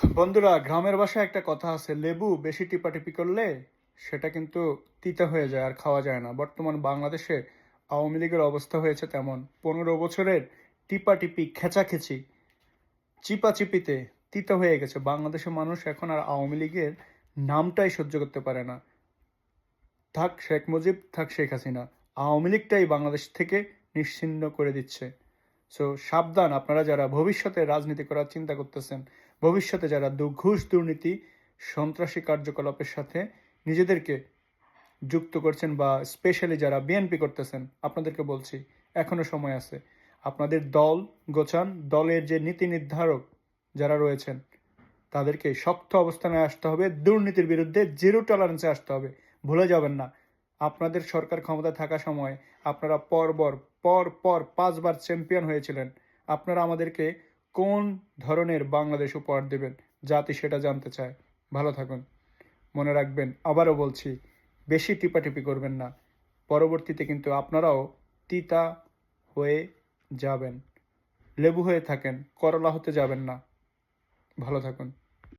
বন্ধুরা, গ্রামের ভাষায় একটা কথা আছে, লেবু বেশি টিপাটিপি করলে সেটা কিন্তু তিতা হয়ে যায় আর খাওয়া যায় না। বর্তমান বাংলাদেশে আওয়ামী লীগের অবস্থা হয়েছে তেমন। 15 বছরের টিপাটিপি, খেচাখেচি, চিপাচিপিতে তিতা হয়ে গেছে। বাংলাদেশের মানুষ এখন আর আওয়ামী লীগের নামটাই সহ্য করতে পারে না। থাক শেখ মুজিব, থাক শেখ হাসিনা, আওয়ামী লীগটাই বাংলাদেশ থেকে নিশ্চিহ্ন করে দিচ্ছে। সো সাবধান, আপনারা যারা ভবিষ্যতে রাজনীতি করার চিন্তা করতেছেন, ভবিষ্যতে যারা ঘুষ দুর্নীতি সন্ত্রাসী কার্যকলাপের সাথে নিজেদেরকে যুক্ত করছেন, বা স্পেশালি যারা বিএনপি করতেছেন, আপনাদেরকে বলছি এখনো সময় আছে। আপনাদের দল গোছান, দলের যে নীতি নির্ধারক যারা রয়েছেন তাদেরকে শক্ত অবস্থানে আসতে হবে, দুর্নীতির বিরুদ্ধে জিরো টলারেন্সে আসতে হবে। ভুলে যাবেন না, আপনাদের সরকার ক্ষমতায় থাকা সময় আপনারা পর পর 5বার চ্যাম্পিয়ন হয়েছিলেন। আপনারা আমাদেরকে কোন ধরনের বাংলাদেশ উপহার দেবেন, জাতি সেটা জানতে চায়। ভালো থাকুন, মনে রাখবেন, আবারও বলছি, বেশি টিপাটিপি করবেন না। পরবর্তীতে কিন্তু আপনারাও তিতা হয়ে যাবেন। লেবু হয়ে থাকেন, করলা হতে যাবেন না। ভালো থাকুন।